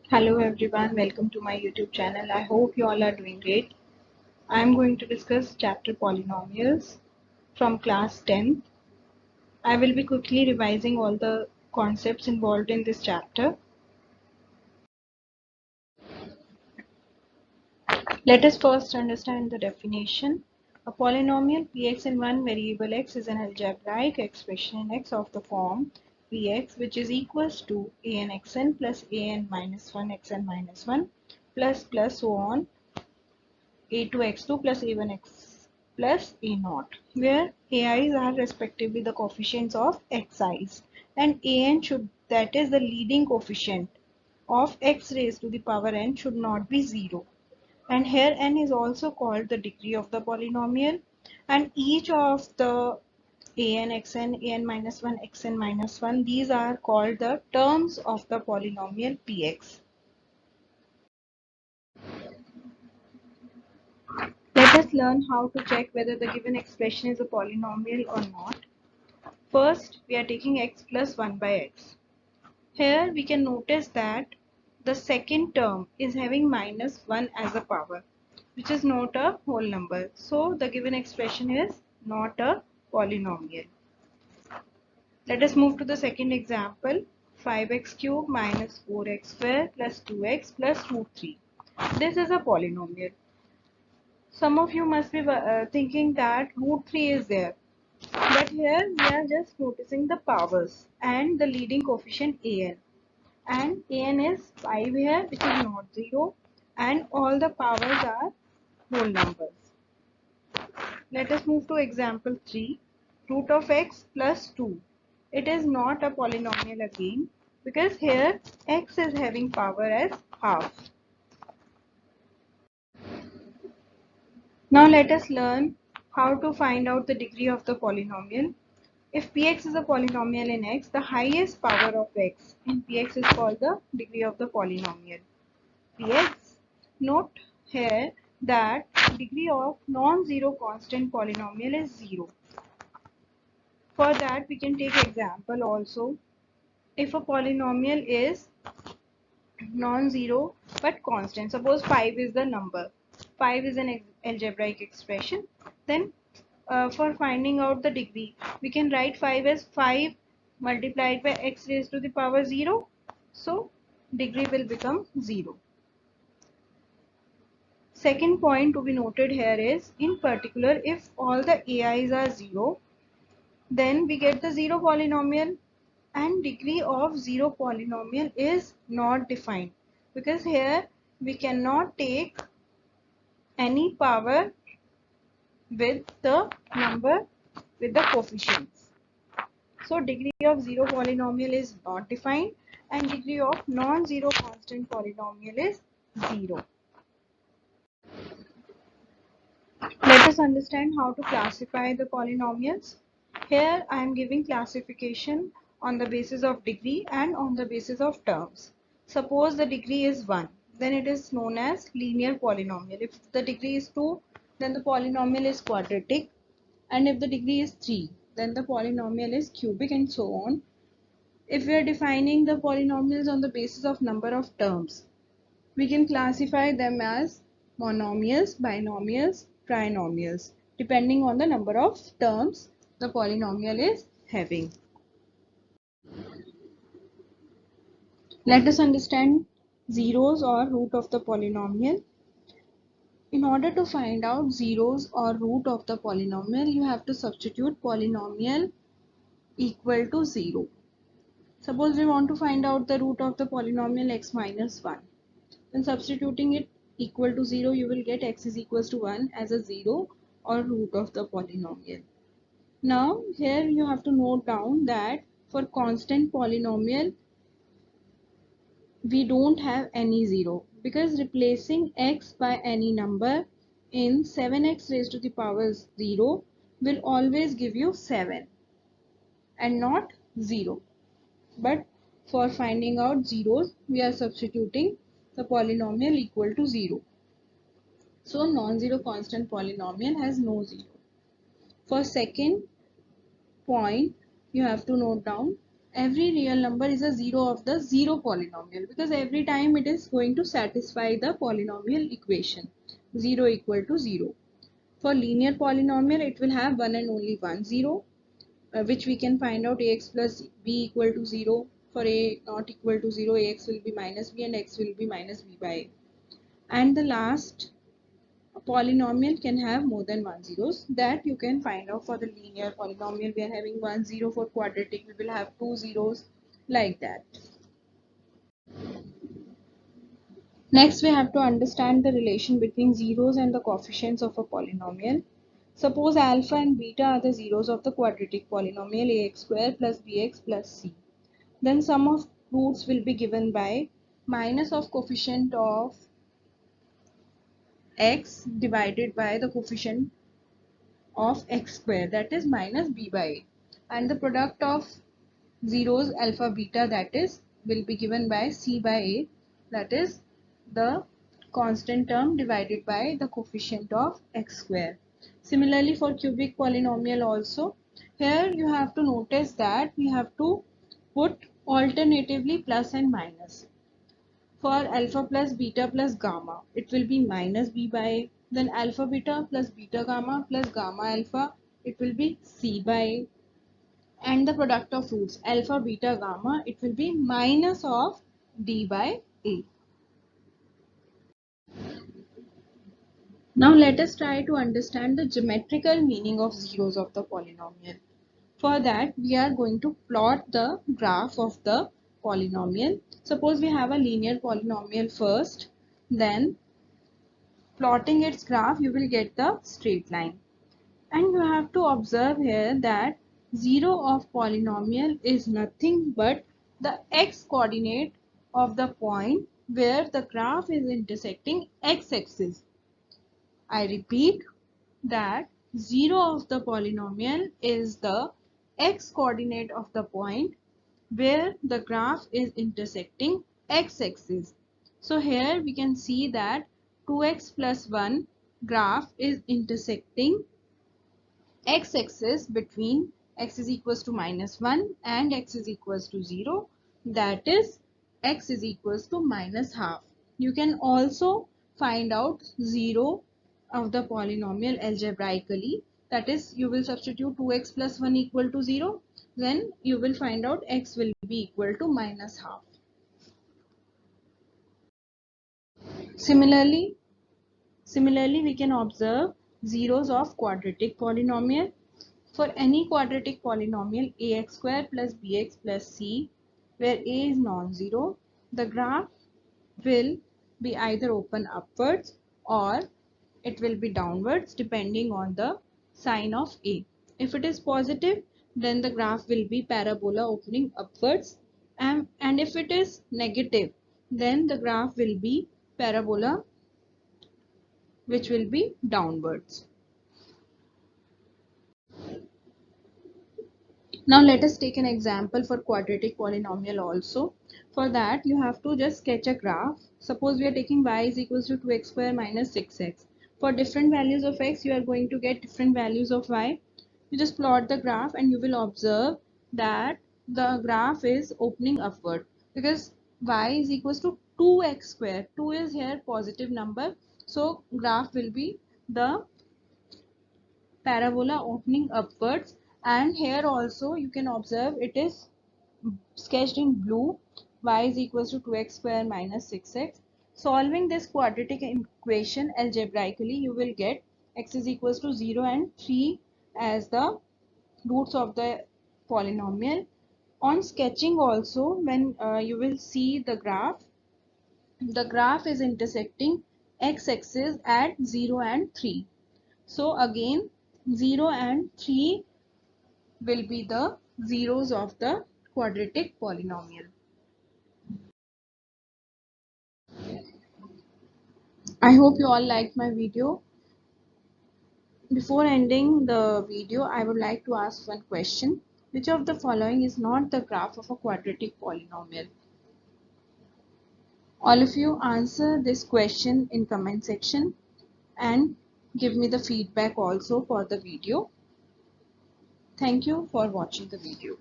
Hello everyone, welcome to my YouTube channel. I hope you all are doing great. I am going to discuss chapter polynomials from class 10th. I will be quickly revising all the concepts involved in this chapter. Let us first understand the definition. A polynomial Px in one variable x is an algebraic expression in x of the form Px which is equals to an xn plus an minus 1 xn minus 1 plus so on a2 x2 plus a1 x plus a0, where ai's are respectively the coefficients of xi's and an should, that is the leading coefficient of x raised to the power n, should not be 0. And here n is also called the degree of the polynomial, and each of the an xn, an minus 1, xn minus 1, these are called the terms of the polynomial px. Let us learn how to check whether the given expression is a polynomial or not. First, we are taking x plus 1 by x. Here we can notice that the second term is having minus 1 as a power, which is not a whole number. So the given expression is not a polynomial. Let us move to the second example. 5x cubed minus 4x square plus 2x plus root 3. This is a polynomial. Some of you must be thinking that root 3 is there. But here we are just noticing the powers and the leading coefficient an. And an is 5 here, which is not 0. And all the powers are whole numbers. Let us move to example 3. Root of x plus 2. It is not a polynomial again, because here x is having power as half. Now let us learn how to find out the degree of the polynomial. If Px is a polynomial in x, the highest power of x in Px is called the degree of the polynomial. Px, note here that degree of non-zero constant polynomial is 0. For that we can take example also. If a polynomial is non-zero but constant, suppose 5 is the number, 5 is an algebraic expression, then for finding out the degree, we can write 5 as 5 multiplied by x raised to the power 0. So degree will become 0. Second point to be noted here is, in particular, if all the ai's are 0, then we get the 0 polynomial, and degree of 0 polynomial is not defined, because here we cannot take any power with the number with the coefficients. So degree of 0 polynomial is not defined, and degree of non-zero constant polynomial is 0. Let us understand how to classify the polynomials. Here I am giving classification on the basis of degree and on the basis of terms. Suppose the degree is 1, then it is known as linear polynomial. If the degree is 2, then the polynomial is quadratic, and if the degree is 3, then the polynomial is cubic, and so on. If we are defining the polynomials on the basis of number of terms, we can classify them as monomials, binomials, trinomials, depending on the number of terms the polynomial is having. Let us understand zeros or root of the polynomial. In order to find out zeros or root of the polynomial, you have to substitute polynomial equal to 0. Suppose we want to find out the root of the polynomial x minus 1. Then substituting it equal to 0, you will get x is equals to 1 as a 0 or root of the polynomial. Now here you have to note down that for constant polynomial we don't have any 0, because replacing x by any number in 7x raised to the power 0 will always give you 7 and not 0. But for finding out zeros, we are substituting the polynomial equal to 0. So non-zero constant polynomial has no 0. For second point, you have to note down every real number is a zero of the zero polynomial, because every time it is going to satisfy the polynomial equation 0 equal to 0. For linear polynomial, it will have one and only one zero, which we can find out ax plus b equal to 0. For a not equal to 0, ax will be minus b and x will be minus b by a. And the last polynomial can have more than one zeros, that you can find out. For the linear polynomial, we are having one zero. For quadratic, we will have two zeros, like that. Next, we have to understand the relation between zeros and the coefficients of a polynomial. Suppose alpha and beta are the zeros of the quadratic polynomial ax square plus bx plus c. Then sum of roots will be given by minus of coefficient of x divided by the coefficient of x square, that is minus b by a. And the product of zeros alpha beta, that is will be given by c by a, that is the constant term divided by the coefficient of x square. Similarly, for cubic polynomial also, here you have to notice that we have to put alternatively plus and minus. For alpha plus beta plus gamma, it will be minus b by a. Then alpha beta plus beta gamma plus gamma alpha, it will be c by a. And the product of roots alpha beta gamma, it will be minus of d by a. Now let us try to understand the geometrical meaning of zeros of the polynomial. For that, we are going to plot the graph of the polynomial. Suppose we have a linear polynomial first, then plotting its graph, you will get the straight line. And you have to observe here that 0 of polynomial is nothing but the x coordinate of the point where the graph is intersecting x-axis. I repeat that 0 of the polynomial is the x coordinate of the point where the graph is intersecting x-axis. So here we can see that 2x plus 1 graph is intersecting x-axis between x is equals to minus 1 and x is equals to 0, that is x is equals to minus half. You can also find out 0 of the polynomial algebraically, that is you will substitute 2x plus 1 equal to 0, then you will find out x will be equal to minus half. Similarly, we can observe zeros of quadratic polynomial. For any quadratic polynomial ax square plus bx plus c, where a is non-zero, the graph will be either open upwards or it will be downwards depending on the sign of a. If it is positive, then the graph will be parabola opening upwards, and if it is negative, then the graph will be parabola which will be downwards. Now let us take an example for quadratic polynomial also. For that, you have to just sketch a graph. Suppose we are taking y is equals to 2x square minus 6x. For different values of x, you are going to get different values of y. You just plot the graph and you will observe that the graph is opening upward, because y is equals to 2x square. 2 is here positive number. So graph will be the parabola opening upwards, and here also you can observe it is sketched in blue. Y is equals to 2x square minus 6x. Solving this quadratic equation algebraically, you will get x is equals to 0 and 3 as the roots of the polynomial. On sketching also, when you will see the graph is intersecting x-axis at 0 and 3. So again 0 and 3 will be the zeros of the quadratic polynomial. I hope you all liked my video. Before ending the video, I would like to ask one question. Which of the following is not the graph of a quadratic polynomial? All of you answer this question in comment section and give me the feedback also for the video. Thank you for watching the video.